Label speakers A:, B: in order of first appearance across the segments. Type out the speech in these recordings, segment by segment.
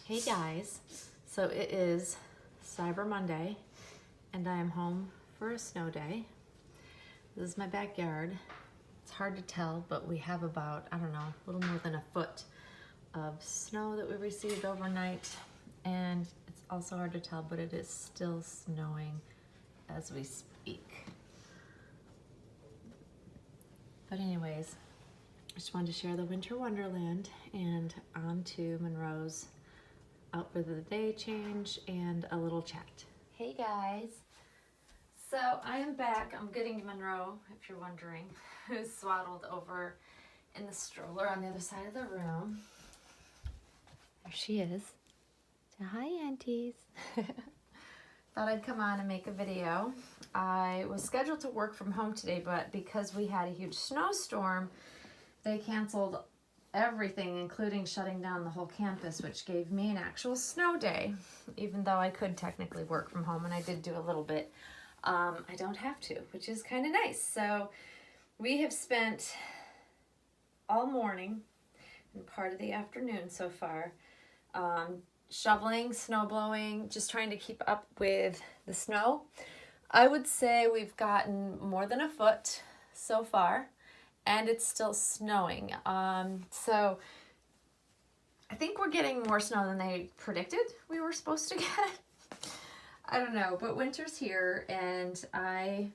A: Hey guys, so it is Cyber Monday and I am home for a snow day. This is my backyard. It's hard to tell, but we have about, I don't know, a little more than a foot of snow that we received overnight. And it's also hard to tell, but it is still snowing as we speak. But anyways, I just wanted to share the winter wonderland and on to Monroe's out for the day change and a little chat. Hey guys. So I am back. I'm getting Monroe, if you're wondering, who's swaddled over in the stroller on the other side of the room. There she is. Say hi, aunties. Thought I'd come on and make a video. I was scheduled to work from home today, but because we had a huge snowstorm, they canceled everything, including shutting down the whole campus, which gave me an actual snow day, even though I could technically work from home, and I did do a little bit. I don't have to, which is kind of nice. So we have spent all morning and part of the afternoon so far shoveling, snow blowing, just trying to keep up with the snow. I would say we've gotten more than a foot so far, and it's still snowing. So I think we're getting more snow than they predicted we were supposed to get. I don't know, but winter's here, and I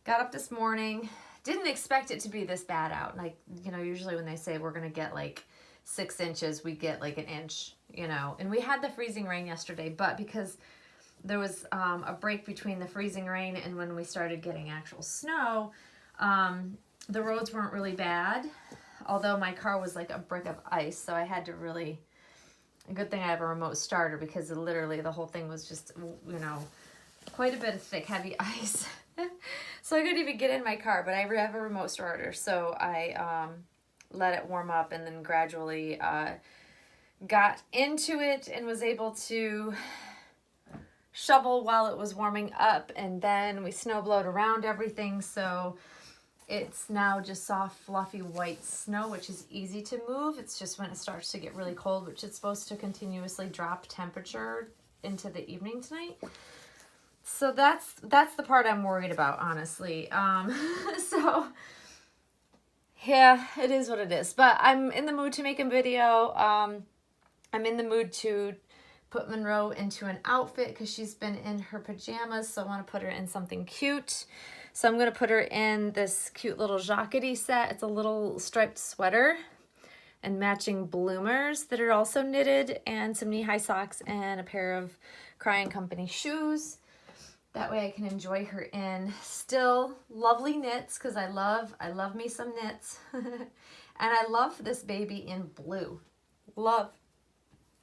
A: got up this morning. Didn't expect it to be this bad out. Like, you know, usually when they say we're gonna get like 6 inches, we get like an inch, you know. And we had the freezing rain yesterday, but because there was a break between the freezing rain and when we started getting actual snow, the roads weren't really bad, although my car was like a brick of ice, so I had to really, a good thing I have a remote starter, because literally the whole thing was just, you know, quite a bit of thick, heavy ice. So I couldn't even get in my car, but I have a remote starter, so I let it warm up and then gradually got into it and was able to shovel while it was warming up, and then we snow blowed around everything, so it's now just soft, fluffy white snow, which is easy to move. It's just when it starts to get really cold, which is supposed to continuously drop temperature into the evening tonight. So that's the part I'm worried about, honestly. So yeah, it is what it is. But I'm in the mood to make a video. I'm in the mood to put Monroe into an outfit because she's been in her pajamas, so I want to put her in something cute. So I'm going to put her in this cute little jackety set. It's a little striped sweater and matching bloomers that are also knitted, and some knee-high socks and a pair of Crying Company shoes. That way I can enjoy her in still lovely knits, because I love me some knits. And I love this baby in blue. Love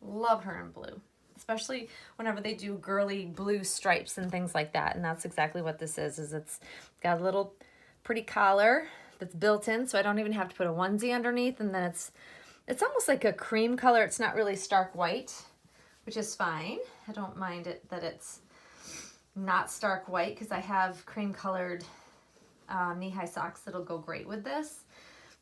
A: her in blue. Especially whenever they do girly blue stripes and things like that. And that's exactly what this is it's got a little pretty collar that's built in, so I don't even have to put a onesie underneath. And then it's almost like a cream color. It's not really stark white, which is fine. I don't mind it that it's not stark white, because I have cream colored knee-high socks that'll go great with this.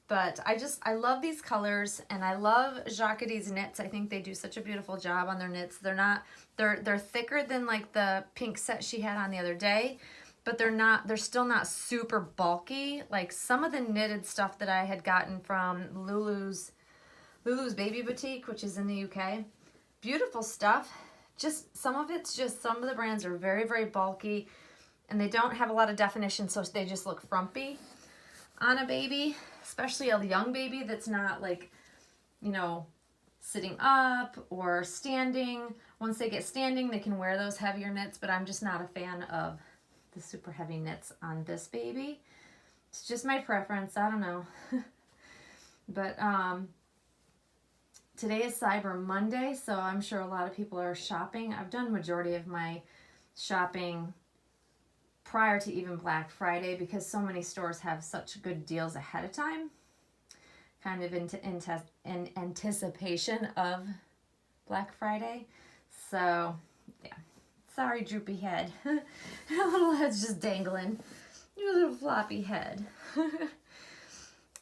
A: But I love these colors, and I love Jacquet's knits. I think they do such a beautiful job on their knits. They're thicker than like the pink set she had on the other day, but they're still not super bulky. Like some of the knitted stuff that I had gotten from Lulu's Baby Boutique, which is in the UK. Beautiful stuff. Just some of the brands are very, very bulky, and they don't have a lot of definition, so they just look frumpy on a baby, especially a young baby that's not like, you know, sitting up or standing. Once they get standing, they can wear those heavier knits, but I'm just not a fan of the super heavy knits on this baby. It's just my preference. I don't know. But today is Cyber Monday, so I'm sure a lot of people are shopping. I've done majority of my shopping prior to even Black Friday, because so many stores have such good deals ahead of time, kind of in anticipation of Black Friday. So yeah, sorry, droopy head. Your little head's just dangling. Your little floppy head.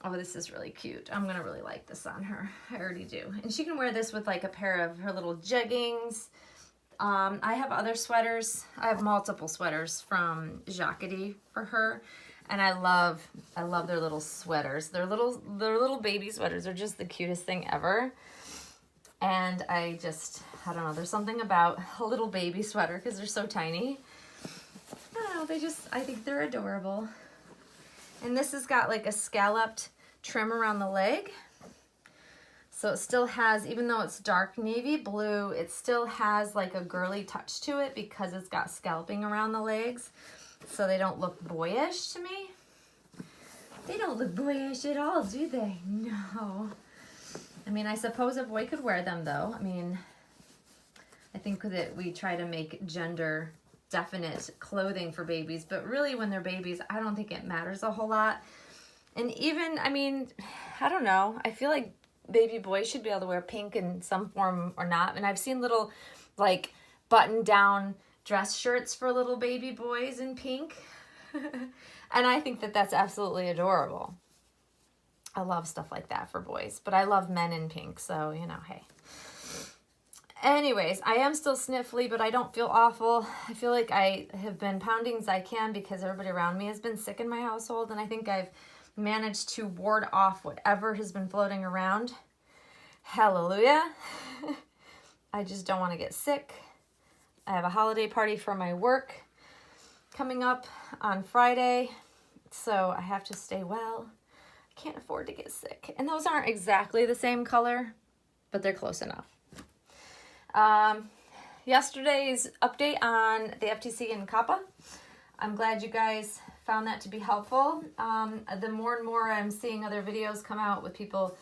A: Oh, this is really cute. I'm gonna really like this on her. I already do. And she can wear this with like a pair of her little jeggings. I have other sweaters. I have multiple sweaters from Jacquerie for her. And I love their little sweaters. Their little baby sweaters are just the cutest thing ever. And I don't know, there's something about a little baby sweater because they're so tiny. I don't know, I think they're adorable. And this has got like a scalloped trim around the leg. So it still has, even though it's dark navy blue, it still has like a girly touch to it because it's got scalloping around the legs. So they don't look boyish to me. They don't look boyish at all, do they? No. I mean, I suppose a boy could wear them though. I mean, I think that we try to make gender definite clothing for babies, but really when they're babies, I don't think it matters a whole lot. And even, I mean, I don't know. I feel like baby boys should be able to wear pink in some form or not. And I've seen little like button down dress shirts for little baby boys in pink. And I think that that's absolutely adorable. I love stuff like that for boys, but I love men in pink. So, you know, hey. Anyways, I am still sniffly, but I don't feel awful. I feel like I have been pounding as I can because everybody around me has been sick in my household, and I think I've managed to ward off whatever has been floating around. Hallelujah. I just don't want to get sick. I have a holiday party for my work coming up on Friday, so I have to stay well. I can't afford to get sick. And those aren't exactly the same color, but they're close enough. Yesterday's update on the FTC and COPPA. I'm glad you guys found that to be helpful. The more and more I'm seeing other videos come out with people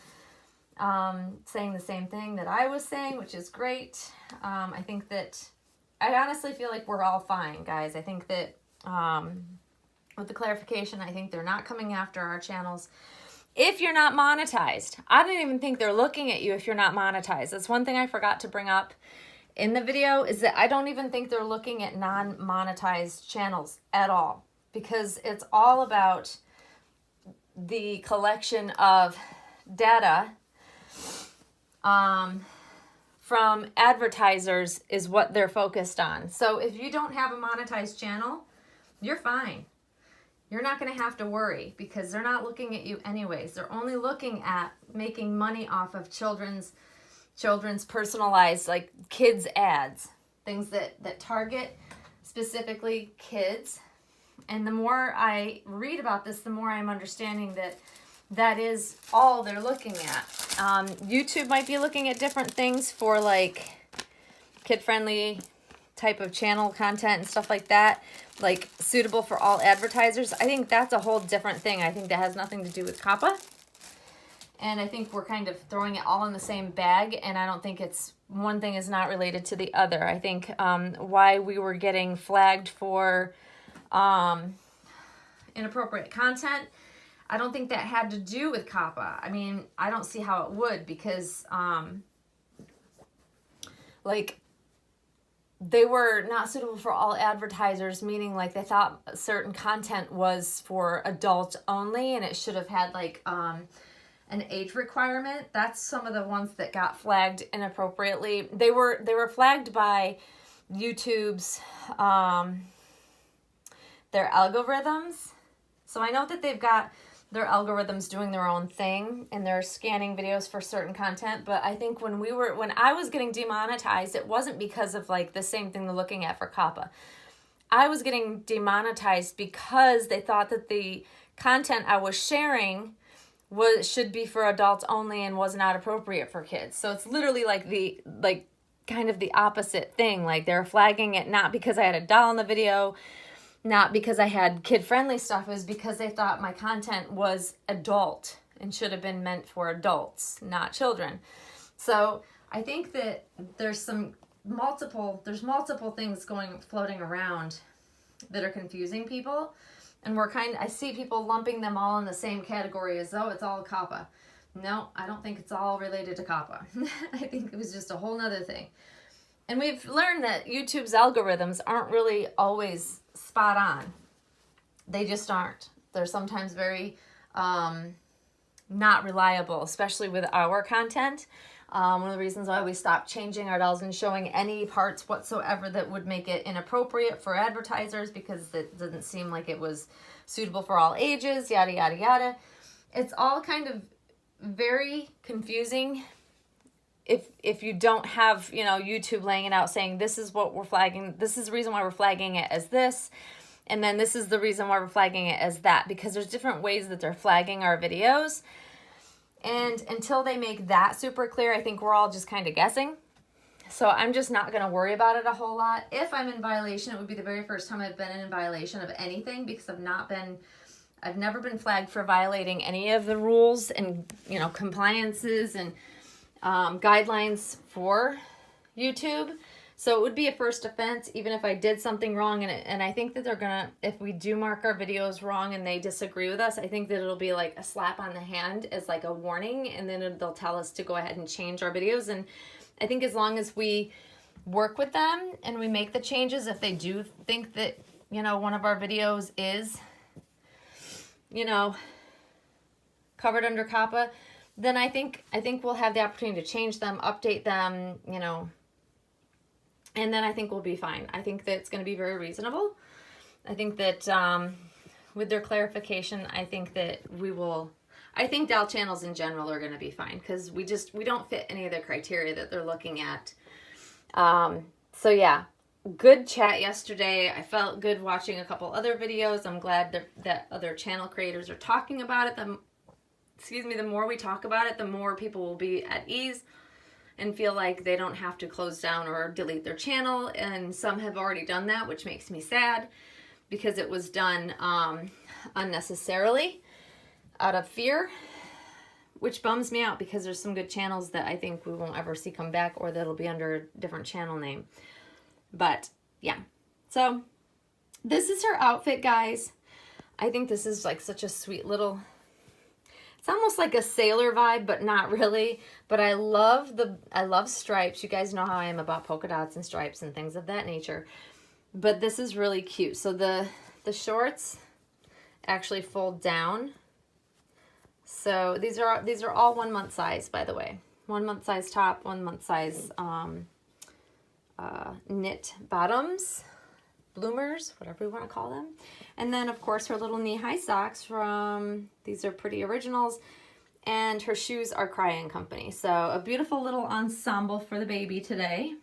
A: saying the same thing that I was saying, which is great. I think that, I honestly feel like we're all fine, guys. I think that with the clarification, I think they're not coming after our channels. If you're not monetized, I don't even think they're looking at you if you're not monetized. That's one thing I forgot to bring up in the video, is that I don't even think they're looking at non-monetized channels at all, because it's all about the collection of data from advertisers is what they're focused on. So if you don't have a monetized channel, you're fine. You're not going to have to worry because they're not looking at you anyways. They're only looking at making money off of children's personalized, like kids ads, things that target specifically kids. And the more I read about this, the more I'm understanding that that is all they're looking at. YouTube might be looking at different things for like kid-friendly type of channel content and stuff like that, like suitable for all advertisers. I think that's a whole different thing. I think that has nothing to do with COPPA. And I think we're kind of throwing it all in the same bag, and I don't think it's, one thing is not related to the other. I think why we were getting flagged for inappropriate content, I don't think that had to do with COPPA. I mean, I don't see how it would, because like, they were not suitable for all advertisers, meaning like they thought certain content was for adults only and it should have had like an age requirement. That's some of the ones that got flagged inappropriately. They were flagged by YouTube's their algorithms. So I know that they've got their algorithms doing their own thing and they're scanning videos for certain content, but I think when I was getting demonetized, it wasn't because of like the same thing they're looking at for COPPA. I was getting demonetized because they thought that the content I was sharing should be for adults only and was not appropriate for kids. So it's literally like kind of the opposite thing. Like they're flagging it not because I had a doll in the video, not because I had kid-friendly stuff. It was because they thought my content was adult and should have been meant for adults, not children. So I think that there's multiple things floating around that are confusing people. And I see people lumping them all in the same category as though it's all COPPA. No, I don't think it's all related to COPPA. I think it was just a whole nother thing. And we've learned that YouTube's algorithms aren't really always spot on. They just aren't. They're sometimes very not reliable, especially with our content. One of the reasons why we stopped changing our dolls and showing any parts whatsoever that would make it inappropriate for advertisers, because it didn't seem like it was suitable for all ages, yada, yada, yada. It's all kind of very confusing if you don't have, you know, YouTube laying it out saying this is what we're flagging, this is the reason why we're flagging it as this, and then this is the reason why we're flagging it as that, because there's different ways that they're flagging our videos. And until they make that super clear, I think we're all just kind of guessing. So I'm just not going to worry about it a whole lot. If I'm in violation, it would be the very first time I've been in violation of anything, because I've never been flagged for violating any of the rules and, you know, compliances and guidelines for YouTube. So it would be a first offense even if I did something wrong. And I think that they're gonna, if we do mark our videos wrong and they disagree with us, I think that it'll be like a slap on the hand as like a warning, and then they'll tell us to go ahead and change our videos. And I think as long as we work with them and we make the changes, if they do think that, you know, one of our videos is, you know, covered under COPPA, then I think we'll have the opportunity to change them, update them, you know, and then I think we'll be fine. I think that it's going to be very reasonable. I think that with their clarification, I think that I think doll channels in general are going to be fine, because we don't fit any of the criteria that they're looking at. So yeah, good chat yesterday. I felt good watching a couple other videos. I'm glad that other channel creators are talking about it. The more we talk about it, the more people will be at ease and feel like they don't have to close down or delete their channel. And some have already done that, which makes me sad, because it was done unnecessarily out of fear, which bums me out, because there's some good channels that I think we won't ever see come back, or that'll be under a different channel name. But yeah, so this is her outfit, guys. I think this is like such a sweet little, it's almost like a sailor vibe, but not really. But I love stripes. You guys know how I am about polka dots and stripes and things of that nature. But this is really cute. So the shorts actually fold down. So these are all 1 month size, by the way. 1 month size top, 1 month size knit bottoms, bloomers, whatever you want to call them. And then of course her little knee-high socks these are Pretty Originals, and her shoes are Cry & Company. So a beautiful little ensemble for the baby today.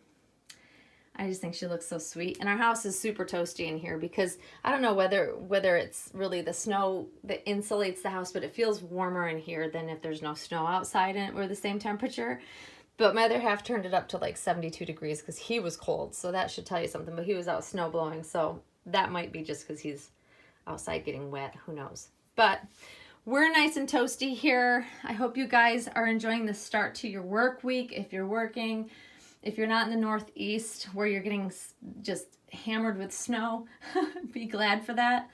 A: I just think she looks so sweet. And our house is super toasty in here, because I don't know whether it's really the snow that insulates the house, but it feels warmer in here than if there's no snow outside and we're the same temperature. But my other half turned it up to like 72 degrees because he was cold. So that should tell you something. But he was out snow blowing. So that might be just because he's outside getting wet. Who knows? But we're nice and toasty here. I hope you guys are enjoying the start to your work week. If you're working, if you're not in the Northeast where you're getting just hammered with snow, be glad for that.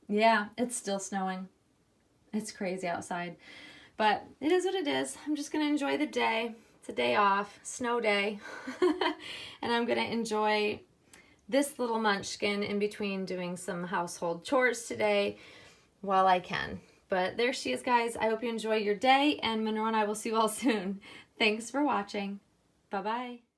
A: Yeah, it's still snowing. It's crazy outside. But it is what it is. I'm just going to enjoy the day. It's a day off, snow day. And I'm going to enjoy this little munchkin in between doing some household chores today while I can. But there she is, guys. I hope you enjoy your day, and Monroe and I will see you all soon. Thanks for watching. Bye-bye.